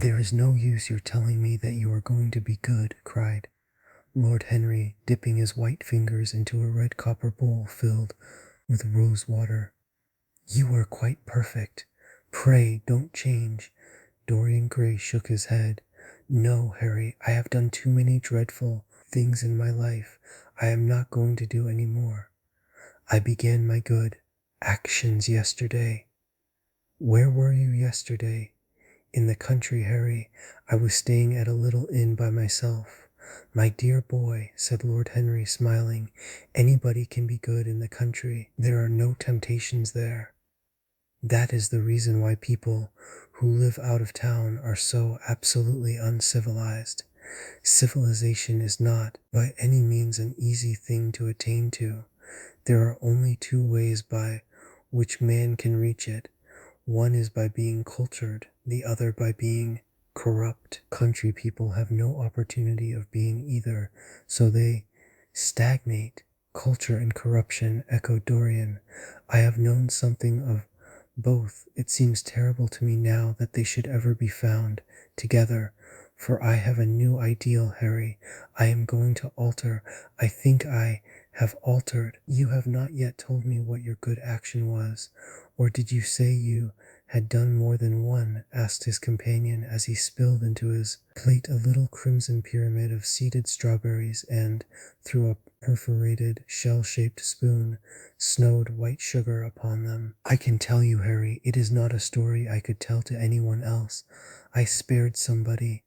"There is no use your telling me that you are going to be good," cried Lord Henry, dipping his white fingers into a red copper bowl filled with rose water. "You are quite perfect. Pray don't change." Dorian Gray shook his head. "No, Harry, I have done too many dreadful things in my life. I am not going to do any more. I began my good actions yesterday." "Where were you yesterday?" "In the country, Harry. I was staying at a little inn by myself." "My dear boy," said Lord Henry, smiling, "anybody can be good in the country. There are no temptations there. That is the reason why people who live out of town are so absolutely uncivilized. Civilization is not by any means an easy thing to attain to. There are only two ways by which man can reach it. One is by being cultured, the other by being corrupt. Country people have no opportunity of being either, so they stagnate." "Culture and corruption," echoed Dorian. "I have known something of both. It seems terrible to me now that they should ever be found together. For I have a new ideal, Harry. I am going to alter. I think I have altered." "You have not yet told me what your good action was. Or did you say you had done more than one?" asked his companion as he spilled into his plate a little crimson pyramid of seeded strawberries and, through a perforated shell-shaped spoon, snowed white sugar upon them. "I can tell you, Harry, it is not a story I could tell to anyone else. I spared somebody.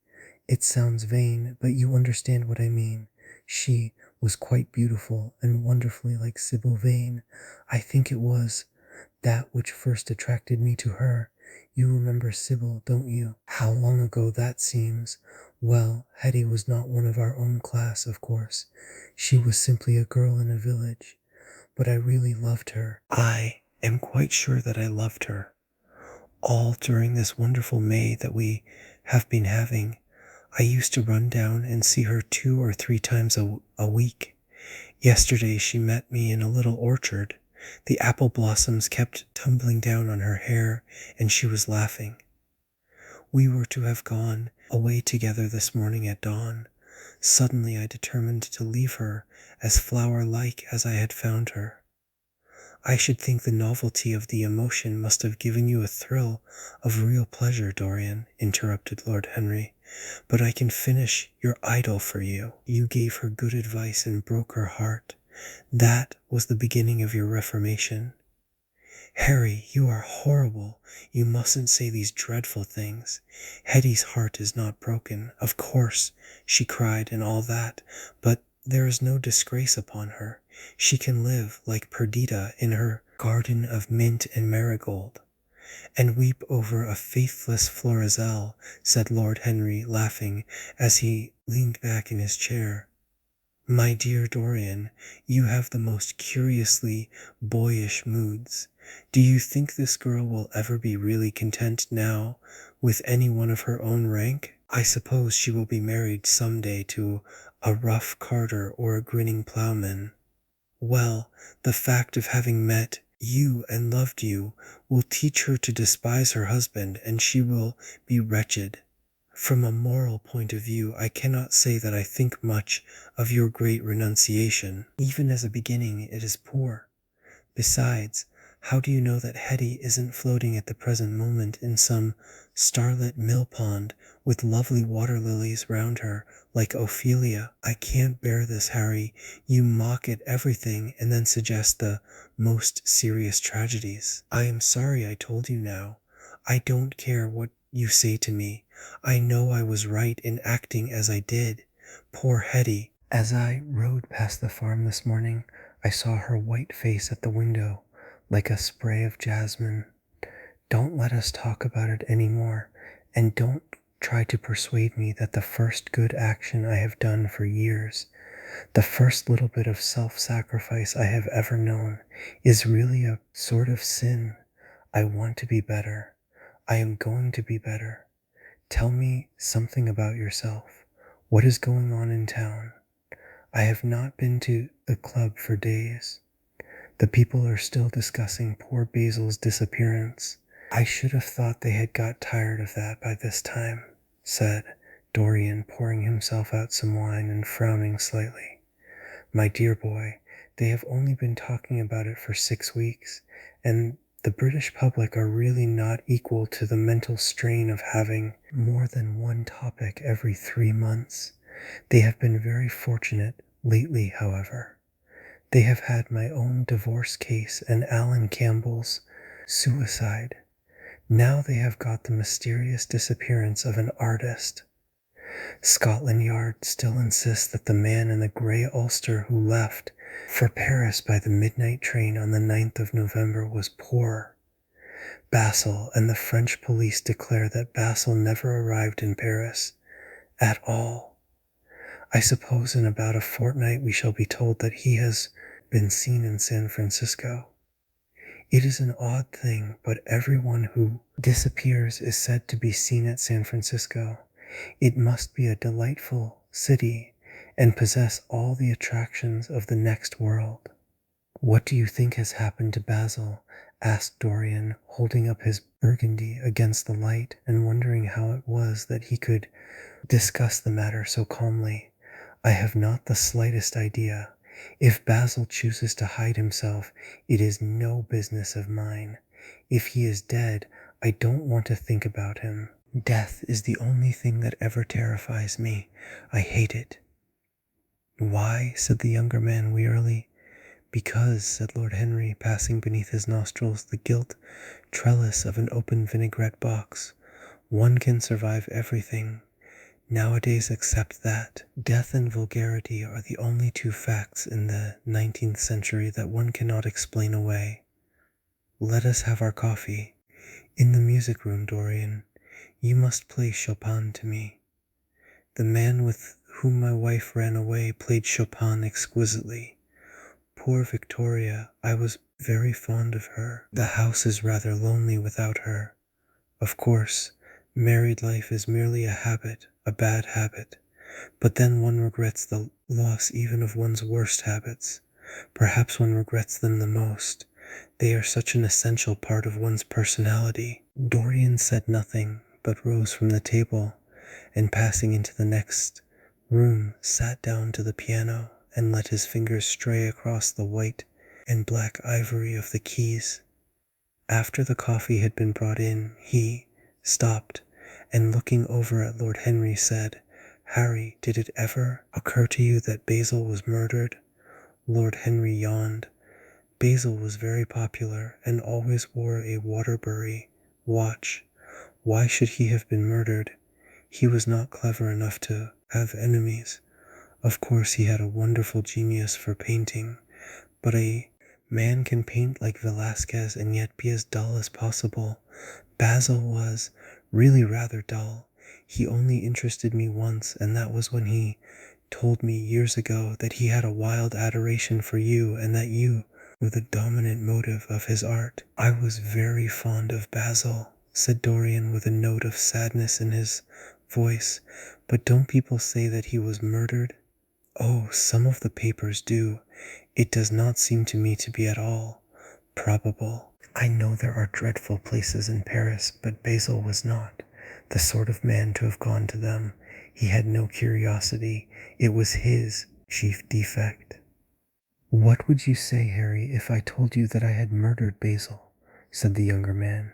It sounds vain, but you understand what I mean. She was quite beautiful and wonderfully like Sybil Vane. I think it was that which first attracted me to her. You remember Sybil, don't you? How long ago that seems. Well, Hetty was not one of our own class, of course. She was simply a girl in a village. But I really loved her. I am quite sure that I loved her. All during this wonderful May that we have been having. I used to run down and see her 2 or 3 times a week. Yesterday she met me in a little orchard. The apple blossoms kept tumbling down on her hair, and she was laughing. We were to have gone away together this morning at dawn. Suddenly I determined to leave her as flower-like as I had found her." "I should think the novelty of the emotion must have given you a thrill of real pleasure, Dorian," interrupted Lord Henry. "But I can finish your idyll for you. You gave her good advice and broke her heart. That was the beginning of your reformation." "Harry, you are horrible. You mustn't say these dreadful things. Hetty's heart is not broken. Of course, she cried and all that, but there is no disgrace upon her. She can live, like Perdita, in her garden of mint and marigold." "And weep over a faithless Florizel," said Lord Henry, laughing, as he leaned back in his chair. "My dear Dorian, you have the most curiously boyish moods. Do you think this girl will ever be really content now with any one of her own rank? I suppose she will be married some day to a rough carter or a grinning ploughman. Well, the fact of having met you and loved you will teach her to despise her husband, and she will be wretched. From a moral point of view, I cannot say that I think much of your great renunciation. Even as a beginning, it is poor. Besides, how do you know that Hetty isn't floating at the present moment in some starlit mill pond with lovely water lilies round her, like Ophelia? I can't bear this, Harry. You mock at everything and then suggest the most serious tragedies. I am sorry I told you now. I don't care what you say to me. I know I was right in acting as I did. Poor Hetty. As I rode past the farm this morning, I saw her white face at the window, like a spray of jasmine. Don't let us talk about it any more, and don't try to persuade me that the first good action I have done for years, the first little bit of self-sacrifice I have ever known, is really a sort of sin. I want to be better. I am going to be better. Tell me something about yourself. What is going on in town? I have not been to the club for days. The people are still discussing poor Basil's disappearance. I should have thought they had got tired of that by this time. said Dorian, pouring himself out some wine and frowning slightly. My dear boy, they have only been talking about it for 6 weeks, and the British public are really not equal to the mental strain of having more than one topic every 3 months. They have been very fortunate lately, however. They have had my own divorce case and Alan Campbell's suicide. Now they have got the mysterious disappearance of an artist. Scotland Yard still insists that the man in the grey ulster who left for Paris by the midnight train on the 9th of November was poor. Basel and the French police declare that Basel never arrived in Paris at all. I suppose in about a fortnight we shall be told that he has been seen in San Francisco. It is an odd thing, but everyone who disappears is said to be seen at San Francisco. It must be a delightful city and possess all the attractions of the next world. What do you think has happened to Basil? Asked Dorian, holding up his burgundy against the light and wondering how it was that he could discuss the matter so calmly. I have not the slightest idea. If Basil chooses to hide himself, it is no business of mine. If he is dead, I don't want to think about him. Death is the only thing that ever terrifies me. I hate it. Why? Said the younger man wearily. Because, said Lord Henry, passing beneath his nostrils the gilt trellis of an open vinaigrette box, one can survive everything. Nowadays except that. Death and vulgarity are the only two facts in the 19th century that one cannot explain away. Let us have our coffee. In the music room, Dorian. You must play Chopin to me. The man with whom my wife ran away played Chopin exquisitely. Poor Victoria, I was very fond of her. The house is rather lonely without her. Of course, married life is merely a habit, a bad habit. But then one regrets the loss even of one's worst habits. Perhaps one regrets them the most. They are such an essential part of one's personality. Dorian said nothing, but rose from the table, and passing into the next room, sat down to the piano and let his fingers stray across the white and black ivory of the keys. After the coffee had been brought in, he stopped, and looking over at Lord Henry said, Harry, did it ever occur to you that Basil was murdered? Lord Henry yawned. Basil was very popular and always wore a Waterbury watch. Why should he have been murdered? He was not clever enough to have enemies. Of course he had a wonderful genius for painting, but a man can paint like Velasquez and yet be as dull as possible. Basil was really rather dull. He only interested me once, and that was when he told me years ago that he had a wild adoration for you and that you were the dominant motive of his art. I was very fond of Basil, said Dorian with a note of sadness in his voice. But don't people say that he was murdered? Oh, some of the papers do. It does not seem to me to be at all probable. I know there are dreadful places in Paris, but Basil was not the sort of man to have gone to them. He had no curiosity. It was his chief defect. What would you say, Harry, if I told you that I had murdered Basil? Said the younger man.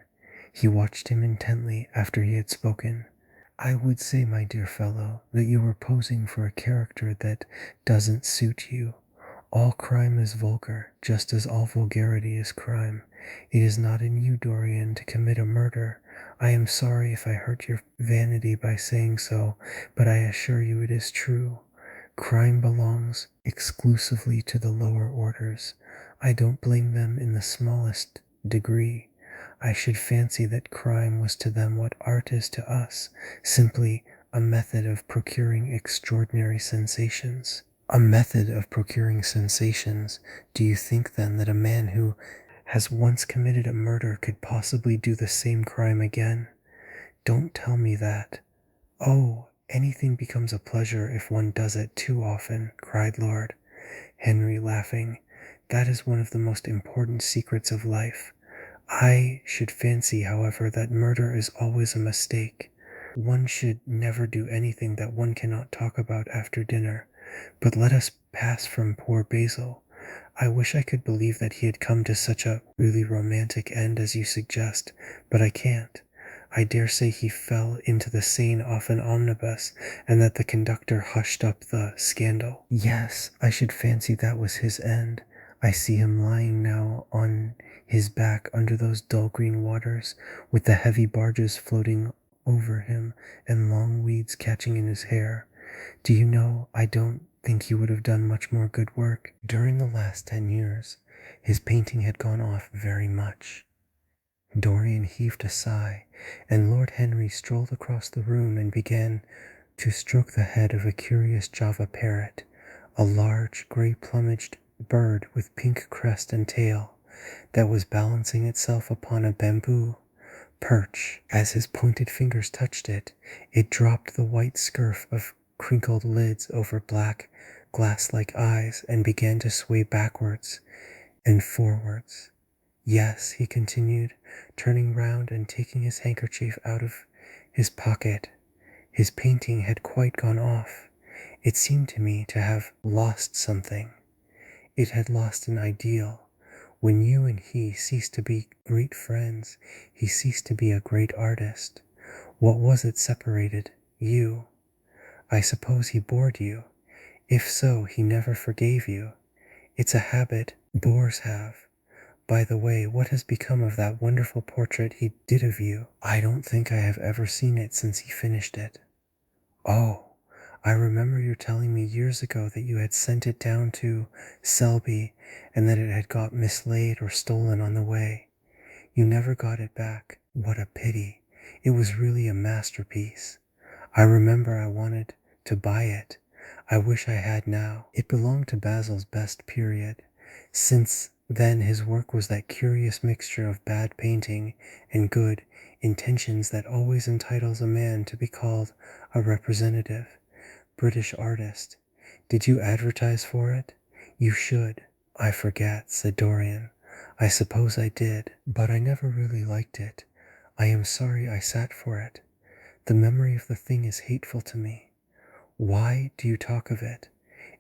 He watched him intently after he had spoken. I would say, my dear fellow, that you were posing for a character that doesn't suit you. All crime is vulgar, just as all vulgarity is crime. It is not in you, Dorian, to commit a murder. I am sorry if I hurt your vanity by saying so, but I assure you it is true. Crime belongs exclusively to the lower orders. I don't blame them in the smallest degree. I should fancy that crime was to them what art is to us, simply a method of procuring extraordinary sensations. A method of procuring sensations? Do you think then that a man who has once committed a murder could possibly do the same crime again? Don't tell me that. Oh, anything becomes a pleasure if one does it too often, cried Lord Henry, laughing. That is one of the most important secrets of life. I should fancy, however, that murder is always a mistake. One should never do anything that one cannot talk about after dinner. But let us pass from poor Basil. I wish I could believe that he had come to such a really romantic end as you suggest, but I can't. I dare say he fell into the Seine off an omnibus, and that the conductor hushed up the scandal. Yes, I should fancy that was his end. I see him lying now on his back under those dull green waters, with the heavy barges floating over him and long weeds catching in his hair. Do you know, I don't think he would have done much more good work. During the last 10 years, his painting had gone off very much. Dorian heaved a sigh, and Lord Henry strolled across the room and began to stroke the head of a curious Java parrot, a large, gray-plumaged bird with pink crest and tail, that was balancing itself upon a bamboo perch. As his pointed fingers touched it, it dropped the white scurf of crinkled lids over black, glass-like eyes and began to sway backwards and forwards. Yes, he continued, turning round and taking his handkerchief out of his pocket. His painting had quite gone off. It seemed to me to have lost something. It had lost an ideal. When you and he ceased to be great friends, he ceased to be a great artist. What was it separated you? I suppose he bored you. If so, he never forgave you. It's a habit bores have. By the way, what has become of that wonderful portrait he did of you? I don't think I have ever seen it since he finished it. Oh, I remember your telling me years ago that you had sent it down to Selby and that it had got mislaid or stolen on the way. You never got it back. What a pity. It was really a masterpiece. I remember I wanted to buy it. I wish I had now. It belonged to Basil's best period. Since then his work was that curious mixture of bad painting and good intentions that always entitles a man to be called a representative British artist. Did you advertise for it? You should. I forget, said Dorian. I suppose I did, but I never really liked it. I am sorry I sat for it. The memory of the thing is hateful to me. Why do you talk of it?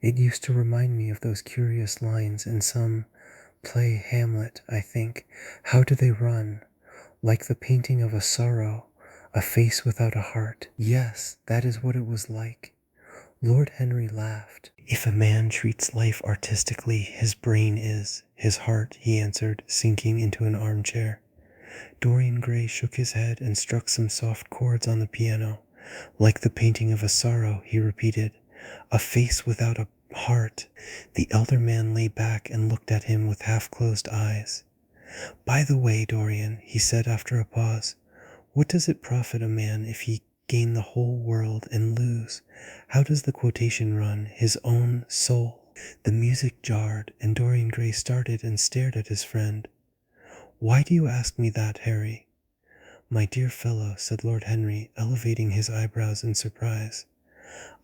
It used to remind me of those curious lines in some play, Hamlet, I think. How do they run? Like the painting of a sorrow, a face without a heart. Yes, that is what it was like. Lord Henry laughed. If a man treats life artistically, his brain is his heart, he answered, sinking into an armchair. Dorian Gray shook his head and struck some soft chords on the piano. Like the painting of a sorrow, he repeated. A face without a heart. The elder man lay back and looked at him with half-closed eyes. By the way, Dorian, he said after a pause, what does it profit a man if he gain the whole world and lose, how does the quotation run, his own soul? The music jarred, and Dorian Gray started and stared at his friend. Why do you ask me that, Harry? My dear fellow, said Lord Henry, elevating his eyebrows in surprise.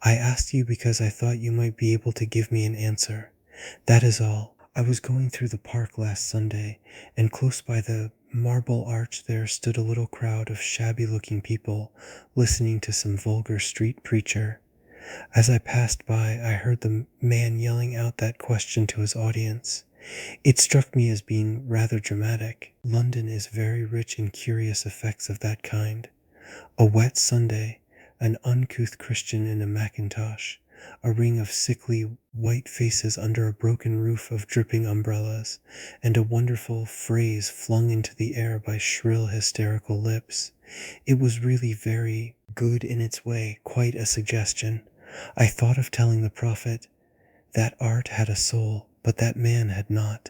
I asked you because I thought you might be able to give me an answer. That is all. I was going through the park last Sunday, and close by the Marble Arch there stood a little crowd of shabby-looking people listening to some vulgar street preacher. As I passed by, I heard the man yelling out that question to his audience. It struck me as being rather dramatic. London is very rich in curious effects of that kind. A wet Sunday, an uncouth Christian in a mackintosh, a ring of sickly white faces under a broken roof of dripping umbrellas, and a wonderful phrase flung into the air by shrill hysterical lips. It was really very good in its way, quite a suggestion. I thought of telling the prophet that art had a soul, but that man had not.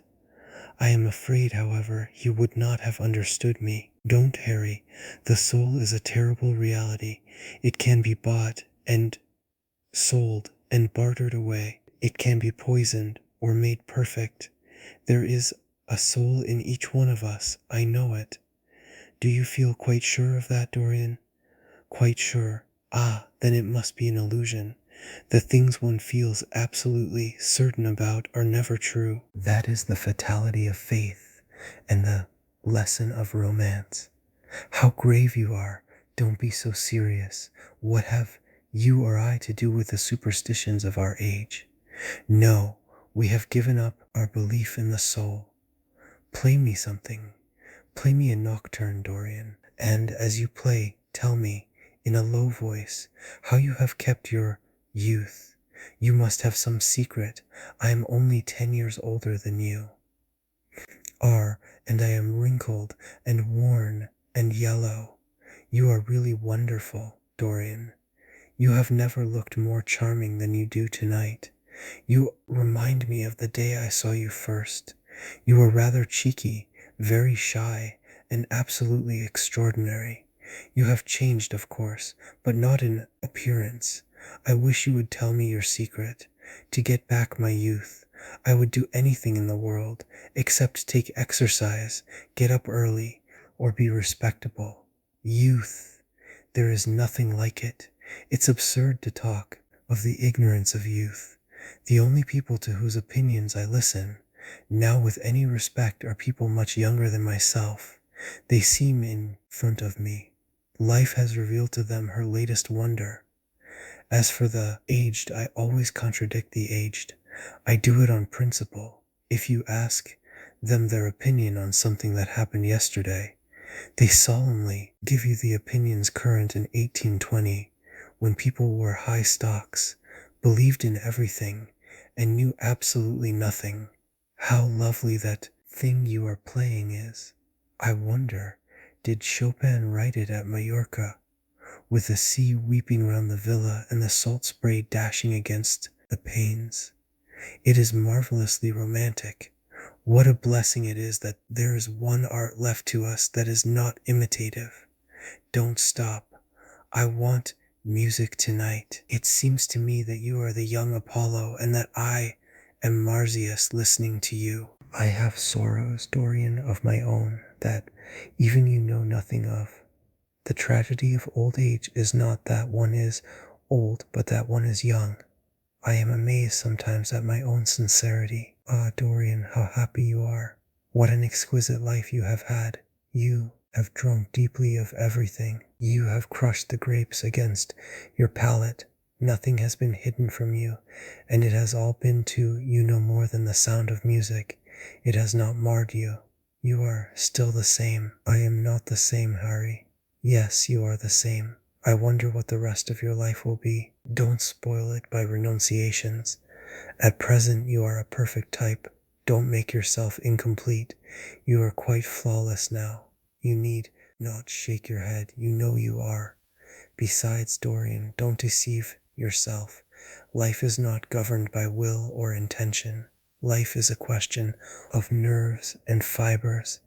I am afraid, however, he would not have understood me. Don't, Harry. The soul is a terrible reality. It can be bought and sold and bartered away. It can be poisoned or made perfect. There is a soul in each one of us. I know it. Do you feel quite sure of that, Dorian? Quite sure. Ah, then it must be an illusion. The things one feels absolutely certain about are never true. That is the fatality of faith and the lesson of romance. How grave you are. Don't be so serious. What have you or I to do with the superstitions of our age? No, we have given up our belief in the soul. Play me something. Play me a nocturne, Dorian, and as you play, tell me, in a low voice, how you have kept your youth. You must have some secret. I am only 10 years older than you are, and I am wrinkled and worn and yellow. You are really wonderful, Dorian. You have never looked more charming than you do tonight. You remind me of the day I saw you first. You were rather cheeky, very shy, and absolutely extraordinary. You have changed, of course, but not in appearance. I wish you would tell me your secret. To get back my youth, I would do anything in the world, except take exercise, get up early, or be respectable. Youth. There is nothing like it. It's absurd to talk of the ignorance of youth. The only people to whose opinions I listen, now with any respect, are people much younger than myself. They seem in front of me. Life has revealed to them her latest wonder. As for the aged, I always contradict the aged. I do it on principle. If you ask them their opinion on something that happened yesterday, they solemnly give you the opinions current in 1820, when people wore high stocks, believed in everything, and knew absolutely nothing. How lovely that thing you are playing is. I wonder, did Chopin write it at Majorca, with the sea weeping round the villa and the salt spray dashing against the panes? It is marvelously romantic. What a blessing it is that there is one art left to us that is not imitative. Don't stop. I want music tonight. It seems to me that you are the young Apollo and that I am Marsyas listening to you. I have sorrows, Dorian, of my own that even you know nothing of. The tragedy of old age is not that one is old, but that one is young. I am amazed sometimes at my own sincerity. Ah, Dorian, how happy you are. What an exquisite life you have had. You have drunk deeply of everything. You have crushed the grapes against your palate. Nothing has been hidden from you, and it has all been to you no more than the sound of music. It has not marred you. You are still the same. I am not the same, Harry. Yes, you are the same. I wonder what the rest of your life will be. Don't spoil it by renunciations. At present you are a perfect type. Don't make yourself incomplete. You are quite flawless now. You need not shake your head. You know you are. Besides, Dorian, don't deceive yourself. Life is not governed by will or intention. Life is a question of nerves and fibers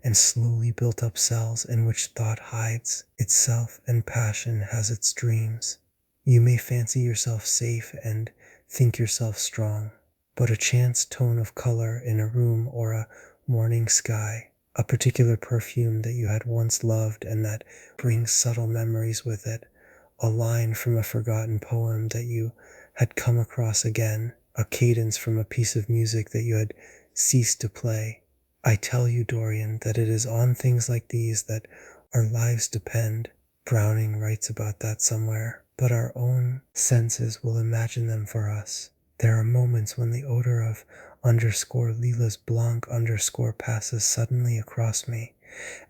and slowly built up cells in which thought hides itself and passion has its dreams. You may fancy yourself safe and think yourself strong, but a chance tone of color in a room or a morning sky, a particular perfume that you had once loved and that brings subtle memories with it, a line from a forgotten poem that you had come across again, a cadence from a piece of music that you had ceased to play. I tell you, Dorian, that it is on things like these that our lives depend. Browning writes about that somewhere, but our own senses will imagine them for us. There are moments when the odor of _Lilas Blanc passes suddenly across me,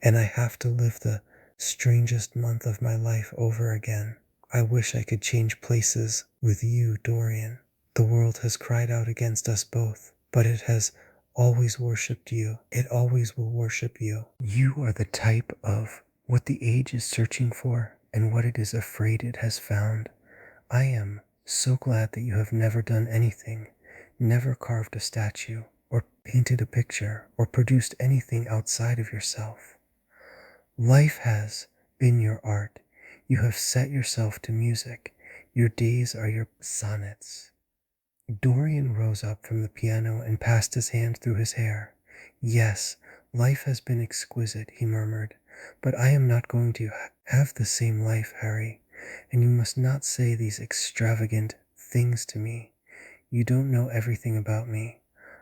and I have to live the strangest month of my life over again. I wish I could change places with you, Dorian. The world has cried out against us both, but it has always worshipped you. It always will worship you. You are the type of what the age is searching for and what it is afraid it has found. I am so glad that you have never done anything, never carved a statue, or painted a picture, or produced anything outside of yourself. Life has been your art. You have set yourself to music. Your days are your sonnets. Dorian rose up from the piano and passed his hand through his hair. Yes, life has been exquisite, he murmured, but I am not going to have the same life, Harry, and you must not say these extravagant things to me. You don't know everything about me.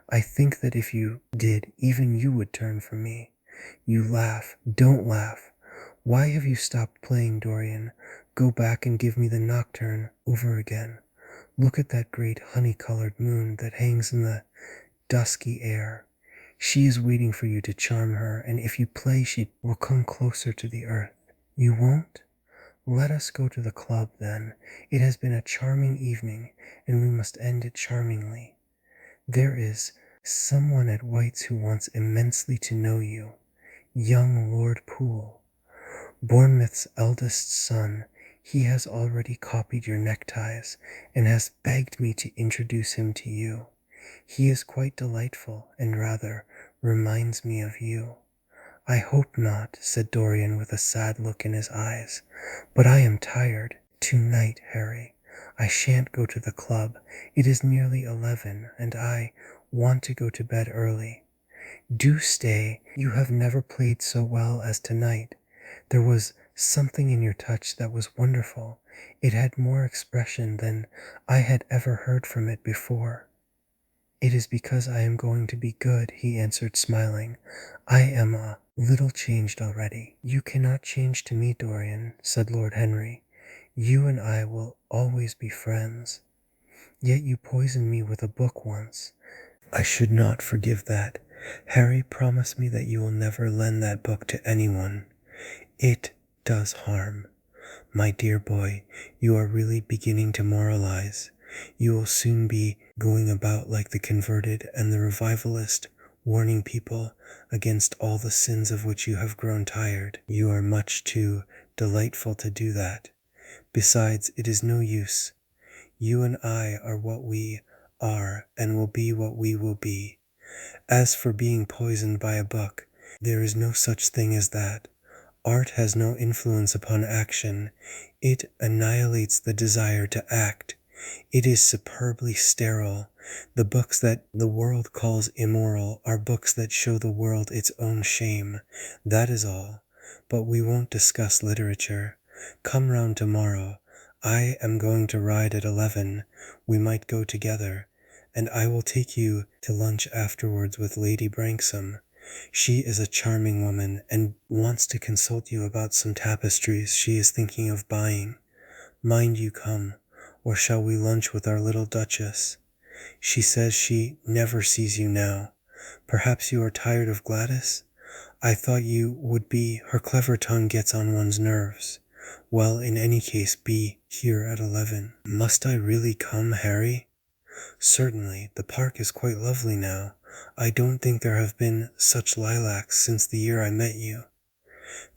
I think that if you did, even you would turn from me. You laugh. Don't laugh. Why have you stopped playing, Dorian? Go back and give me the nocturne over again. Look at that great honey-colored moon that hangs in the dusky air. She is waiting for you to charm her, and if you play, she will come closer to the earth. You won't? Let us go to the club, then. It has been a charming evening, and we must end it charmingly. There is someone at White's who wants immensely to know you. Young Lord Poole, Bournemouth's eldest son. He has already copied your neckties, and has begged me to introduce him to you. He is quite delightful, and rather reminds me of you. I hope not, said Dorian with a sad look in his eyes, but I am tired. Tonight, Harry. I shan't go to the club. It is nearly 11, and I want to go to bed early. Do stay. You have never played so well as tonight. There was something in your touch that was wonderful. It had more expression than I had ever heard from it before. It is because I am going to be good, he answered, smiling. I am a little changed already. You cannot change to me, Dorian, said Lord Henry. You and I will always be friends. Yet you poisoned me with a book once. I should not forgive that. Harry, promise me that you will never lend that book to anyone. It does harm. My dear boy, you are really beginning to moralize. You will soon be going about like the converted and the revivalist, warning people against all the sins of which you have grown tired. You are much too delightful to do that. Besides, it is no use. You and I are what we are and will be what we will be. As for being poisoned by a book, there is no such thing as that. Art has no influence upon action. It annihilates the desire to act. It is superbly sterile. The books that the world calls immoral are books that show the world its own shame. That is all. But we won't discuss literature. Come round tomorrow. I am going to ride at 11. We might go together, and I will take you to lunch afterwards with Lady Branksome. She is a charming woman, and wants to consult you about some tapestries she is thinking of buying. Mind you come, or shall we lunch with our little Duchess? She says she never sees you now. Perhaps you are tired of Gladys? I thought you would be. Her clever tongue gets on one's nerves. Well, in any case, be here at 11. Must I really come, Harry? Certainly. The park is quite lovely now. I don't think there have been such lilacs since the year I met you.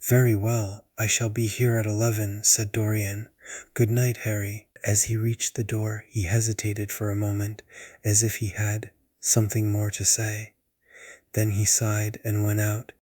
Very well. I shall be here at 11, said Dorian. Good night, Harry. As he reached the door, he hesitated for a moment, as if he had something more to say. Then he sighed and went out.